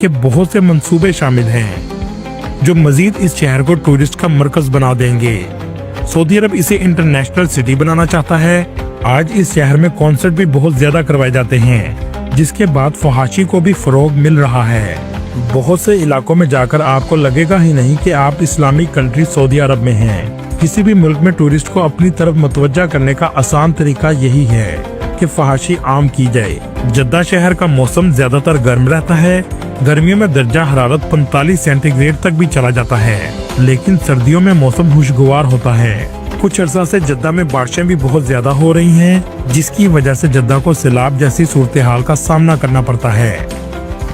के बहुत से मंसूबे शामिल हैं जो मजीद इस शहर को टूरिस्ट का मरकज बना देंगे। सऊदी अरब इसे इंटरनेशनल सिटी बनाना चाहता है। आज इस शहर में कॉन्सर्ट भी बहुत ज्यादा करवाए जाते हैं, जिसके बाद फहाशी को भी फरोग मिल रहा है। बहुत से इलाकों में जाकर आपको लगेगा ही नहीं कि आप इस्लामिक कंट्री सऊदी अरब में हैं। किसी भी मुल्क में टूरिस्ट को अपनी तरफ मुतवज्जा करने का आसान तरीका यही है कि फहाशी आम की जाए। जद्दा शहर का मौसम ज्यादातर गर्म रहता है। गर्मियों में दर्जा हरारत 45 सेंटीग्रेड तक भी चला जाता है, लेकिन सर्दियों में मौसम खुशगवार होता है। कुछ अर्सा से जद्दा में बारिशें भी बहुत ज्यादा हो रही हैं, जिसकी वजह से जद्दा को सैलाब जैसी सूरत हाल का सामना करना पड़ता है।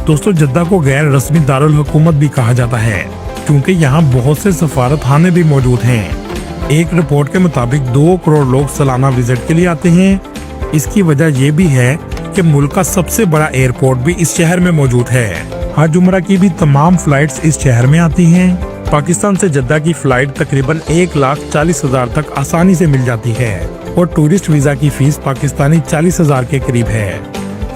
दोस्तों, जद्दा को गैर रस्मी दारुल हुकूमत भी कहा जाता है, क्योंकि यहाँ बहुत से सफारतखाने भी मौजूद हैं। एक रिपोर्ट के मुताबिक 2 करोड़ लोग सालाना विजिट के लिए आते हैं। इसकी वजह ये भी है कि मुल्क का सबसे बड़ा एयरपोर्ट भी इस शहर में मौजूद है। हज उम्रा की भी तमाम फ्लाइट्स इस शहर में आती हैं। पाकिस्तान से जद्दा की फ्लाइट तकरीबन 1,40,000 तक आसानी से मिल जाती है और टूरिस्ट वीजा की फीस पाकिस्तानी 40,000 के करीब है।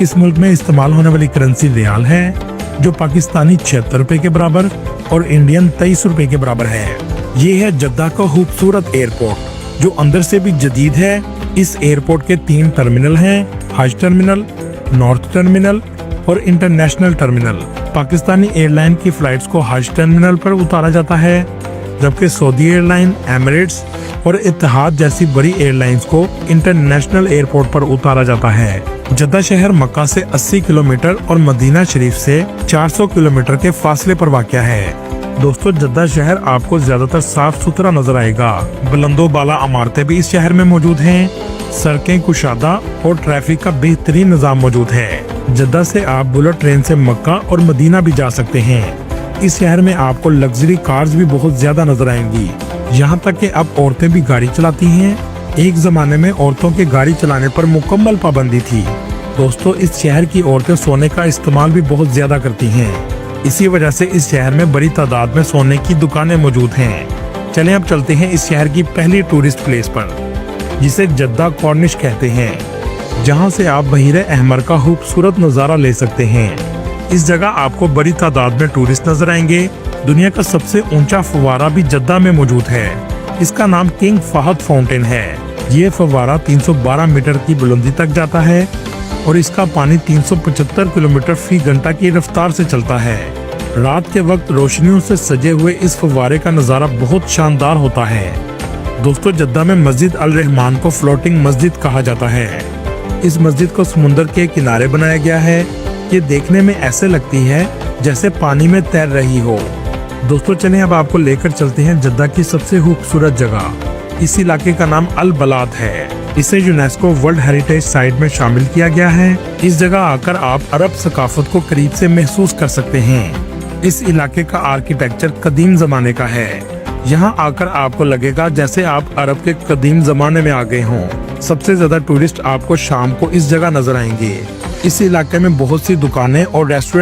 इस मुल्क में इस्तेमाल होने वाली करेंसी रियाल है, जो पाकिस्तानी 76 रुपए के बराबर और इंडियन 23 रुपए के बराबर है। ये है जद्दा का खूबसूरत एयरपोर्ट, जो अंदर से भी जदीद है। इस एयरपोर्ट के 3 टर्मिनल हैं: हज टर्मिनल, नॉर्थ टर्मिनल और इंटरनेशनल टर्मिनल। पाकिस्तानी एयरलाइन की फ्लाइट्स को हज टर्मिनल पर उतारा जाता है, जबकि सऊदी एयरलाइन, एमिरेट्स और इत्तेहाद जैसी बड़ी एयरलाइंस को इंटरनेशनल एयरपोर्ट पर उतारा जाता है। जद्दा शहर मक्का से 80 किलोमीटर और मदीना शरीफ से 400 किलोमीटर के फासले पर वाक़या है। दोस्तों, जद्दा शहर आपको ज्यादातर साफ सुथरा नजर आएगा। बुलंदो बाला इमारतें भी इस शहर में मौजूद हैं। सड़कें कुशादा और ट्रैफिक का बेहतरीन निजाम मौजूद है। जद्दा से आप बुलेट ट्रेन से मक्का और मदीना भी जा सकते हैं। इस शहर में आपको लग्जरी कार्स भी बहुत ज्यादा नजर आएंगी, यहाँ तक कि अब औरतें भी गाड़ी चलाती हैं। एक जमाने में औरतों के गाड़ी चलाने पर मुकम्मल पाबंदी थी। दोस्तों, इस शहर की औरतें सोने का इस्तेमाल भी बहुत ज्यादा करती हैं। इसी वजह से इस शहर में बड़ी तादाद में सोने की दुकानें मौजूद हैं। चलें अब चलते हैं इस शहर की पहली टूरिस्ट प्लेस पर, जिसे जद्दा कॉर्निश कहते हैं, जहां से आप बहीरे अहमर का खूबसूरत नज़ारा ले सकते हैं। इस जगह आपको बड़ी तादाद में टूरिस्ट नजर आएंगे। दुनिया का सबसे ऊंचा फव्वारा भी जद्दा में मौजूद है। इसका नाम किंग फहद फाउंटेन है। ये फव्वारा 312 मीटर की बुलंदी तक जाता है और इसका पानी 375 किलोमीटर फी घंटा की रफ्तार से चलता है। रात के वक्त रोशनियों से सजे हुए इस फव्वारे का नज़ारा बहुत शानदार होता है। दोस्तों, जद्दा में मस्जिद अल रहमान को फ्लोटिंग मस्जिद कहा जाता है। इस मस्जिद को समुंदर के किनारे बनाया गया है। ये देखने में ऐसे लगती है जैसे पानी में तैर रही हो। दोस्तों, चलें अब आपको लेकर चलते हैं जद्दा की सबसे खूबसूरत जगह। इस इलाके का नाम अल बलाद है। इसे यूनेस्को वर्ल्ड हेरिटेज साइट में शामिल किया गया है। इस जगह आकर आप अरब सकाफत को करीब से महसूस कर सकते हैं। इस इलाके का आर्किटेक्चर कदीम जमाने का है। यहाँ आकर आपको लगेगा जैसे आप अरब के कदीम जमाने में आ गए हों। सबसे ज्यादा टूरिस्ट आपको शाम को इस जगह नजर आएंगे। इस इलाके में बहुत सी दुकानें और रेस्टोरेंट